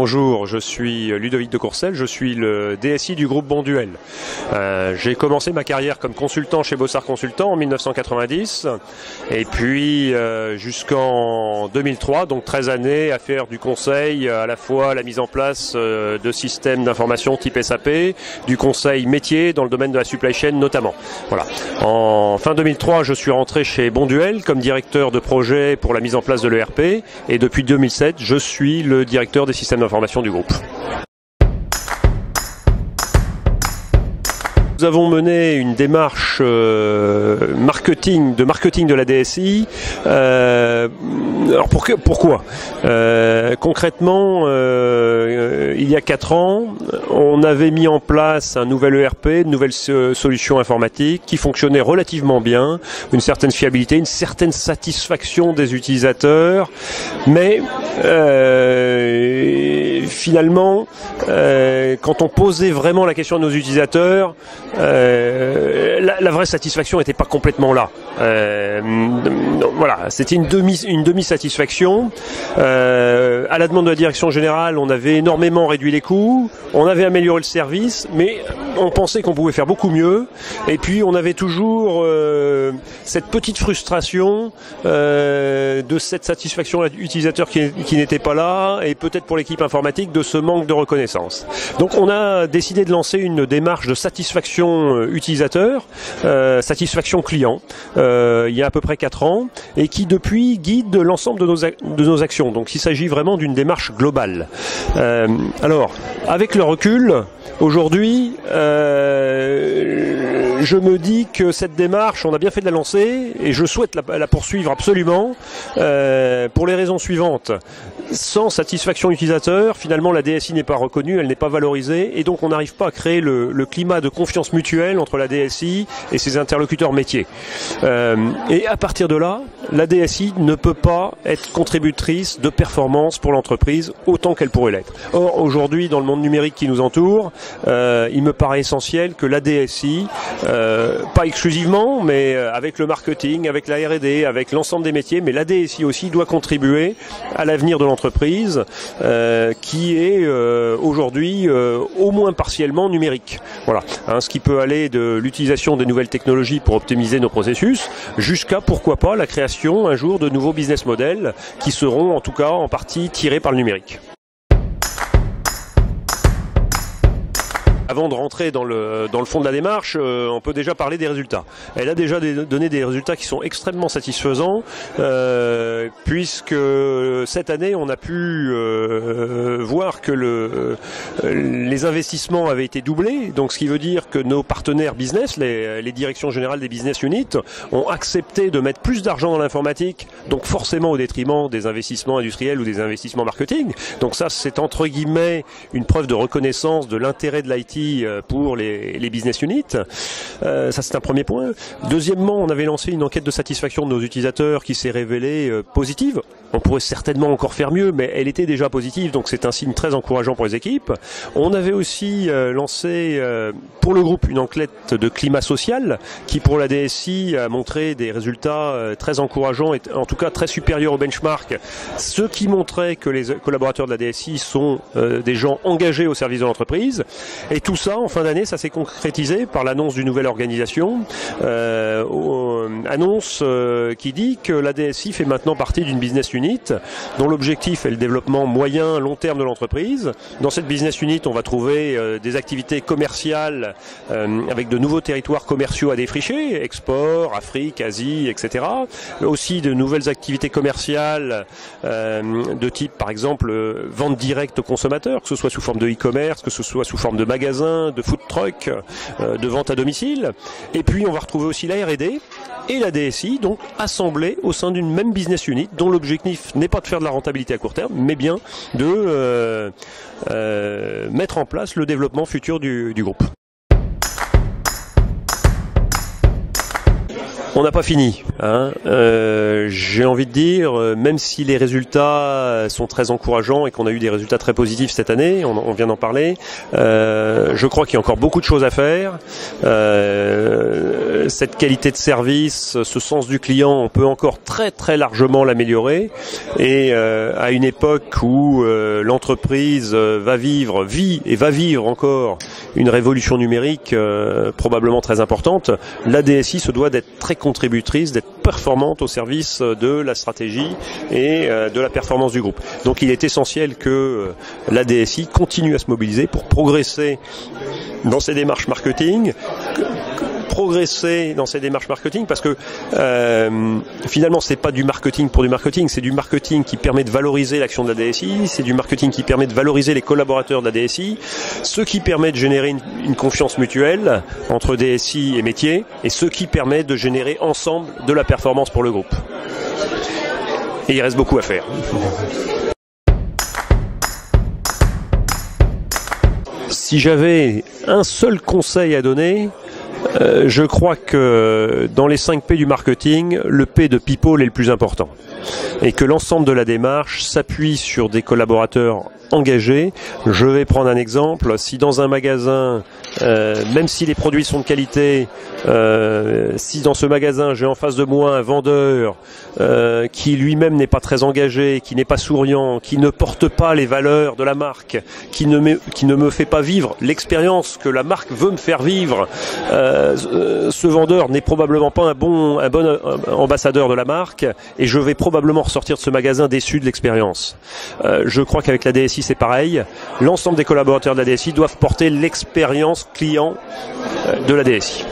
Bonjour, je suis Ludovic de Courcelles, je suis le DSI du groupe Bonduel. J'ai commencé ma carrière comme consultant chez Bossard Consultant en 1990 et puis jusqu'en 2003, donc 13 années à faire du conseil, à la fois la mise en place de systèmes d'information type SAP, du conseil métier dans le domaine de la supply chain notamment. Voilà. En fin 2003, je suis rentré chez Bonduel comme directeur de projet pour la mise en place de l'ERP et depuis 2007, je suis le directeur des systèmes d'information du groupe. Nous avons mené une démarche marketing de la DSI. Alors pourquoi concrètement, il y a 4 ans, on avait mis en place un nouvel ERP, une nouvelle solution informatique qui fonctionnait relativement bien, une certaine fiabilité, une certaine satisfaction des utilisateurs, mais finalement, quand on posait vraiment la question à nos utilisateurs, la vraie satisfaction n'était pas complètement là. Voilà, c'était une demi-satisfaction. À la demande de la direction générale, on avait énormément réduit les coûts, on avait amélioré le service, mais on pensait qu'on pouvait faire beaucoup mieux. Et puis on avait toujours cette petite frustration de cette satisfaction utilisateur qui n'était pas là, et peut-être pour l'équipe informatique de ce manque de reconnaissance. Donc on a décidé de lancer une démarche de satisfaction utilisateur, satisfaction client, il y a à peu près 4 ans, et qui depuis guide l'ensemble de nos actions. Donc il s'agit vraiment d'une démarche globale. Alors, avec le recul, aujourd'hui, je me dis que cette démarche, on a bien fait de la lancer et je souhaite la poursuivre absolument pour les raisons suivantes. Sans satisfaction utilisateur, finalement la DSI n'est pas reconnue, elle n'est pas valorisée et donc on n'arrive pas à créer le climat de confiance mutuelle entre la DSI et ses interlocuteurs métiers. Et à partir de là, la DSI ne peut pas être contributrice de performance pour l'entreprise autant qu'elle pourrait l'être. Or, aujourd'hui, dans le monde numérique qui nous entoure, il me paraît essentiel que la DSI, pas exclusivement, mais avec le marketing, avec la R&D, avec l'ensemble des métiers, mais la DSI aussi doit contribuer à l'avenir de l'entreprise qui est aujourd'hui au moins partiellement numérique. Voilà, ce qui peut aller de l'utilisation des nouvelles technologies pour optimiser nos processus jusqu'à, pourquoi pas, la création un jour de nouveaux business models qui seront en tout cas en partie tirés par le numérique. Avant de rentrer dans le fond de la démarche, on peut déjà parler des résultats. Elle a déjà donné des résultats qui sont extrêmement satisfaisants, puisque cette année, on a pu voir que les investissements avaient été doublés, donc ce qui veut dire que nos partenaires business, les directions générales des business units, ont accepté de mettre plus d'argent dans l'informatique, donc forcément au détriment des investissements industriels ou des investissements marketing. Donc ça, c'est entre guillemets une preuve de reconnaissance de l'intérêt de l'IT pour les business units. Ça, c'est un premier point. Deuxièmement, on avait lancé une enquête de satisfaction de nos utilisateurs qui s'est révélée positive. On pourrait certainement encore faire mieux, mais elle était déjà positive, donc c'est un signe très encourageant pour les équipes. On avait aussi lancé pour le groupe une enquête de climat social qui, pour la DSI, a montré des résultats très encourageants et en tout cas très supérieurs au benchmark, ce qui montrait que les collaborateurs de la DSI sont des gens engagés au service de l'entreprise. Et tout ça, en fin d'année, ça s'est concrétisé par l'annonce d'une nouvelle organisation, annonce qui dit que la DSI fait maintenant partie d'une business unit dont l'objectif est le développement moyen, long terme de l'entreprise. Dans cette business unit, on va trouver des activités commerciales avec de nouveaux territoires commerciaux à défricher, export, Afrique, Asie, etc. Aussi de nouvelles activités commerciales de type, par exemple, vente directe aux consommateurs, que ce soit sous forme de e-commerce, que ce soit sous forme de magasins, de food truck, de vente à domicile. Et puis on va retrouver aussi la R&D et la DSI, donc assemblées au sein d'une même business unit, dont l'objectif n'est pas de faire de la rentabilité à court terme, mais bien de mettre en place le développement futur du groupe. On n'a pas fini, hein. J'ai envie de dire, même si les résultats sont très encourageants et qu'on a eu des résultats très positifs cette année, on vient d'en parler, je crois qu'il y a encore beaucoup de choses à faire. Cette qualité de service, ce sens du client, on peut encore très très largement l'améliorer. Et à une époque où l'entreprise vit et va vivre encore une révolution numérique probablement très importante, la DSI se doit d'être très contributrice, d'être performante au service de la stratégie et de la performance du groupe. Donc il est essentiel que la DSI continue à se mobiliser pour progresser dans ses démarches marketing, parce que finalement c'est pas du marketing pour du marketing, c'est du marketing qui permet de valoriser l'action de la DSI, c'est du marketing qui permet de valoriser les collaborateurs de la DSI, ce qui permet de générer une confiance mutuelle entre DSI et métier, et ce qui permet de générer ensemble de la performance pour le groupe. Et il reste beaucoup à faire. Si j'avais un seul conseil à donner, je crois que dans les 5 P du marketing, le P de people est le plus important. Et que l'ensemble de la démarche s'appuie sur des collaborateurs engagés. Je vais prendre un exemple. Si dans un magasin, même si les produits sont de qualité, si dans ce magasin j'ai en face de moi un vendeur qui lui-même n'est pas très engagé, qui n'est pas souriant, qui ne porte pas les valeurs de la marque, qui ne me fait pas vivre l'expérience que la marque veut me faire vivre, ce vendeur n'est probablement pas un bon ambassadeur de la marque, et je vais probablement ressortir de ce magasin déçu de l'expérience. Je crois qu'avec la DSI c'est pareil. L'ensemble des collaborateurs de la DSI doivent porter l'expérience client de la DSI.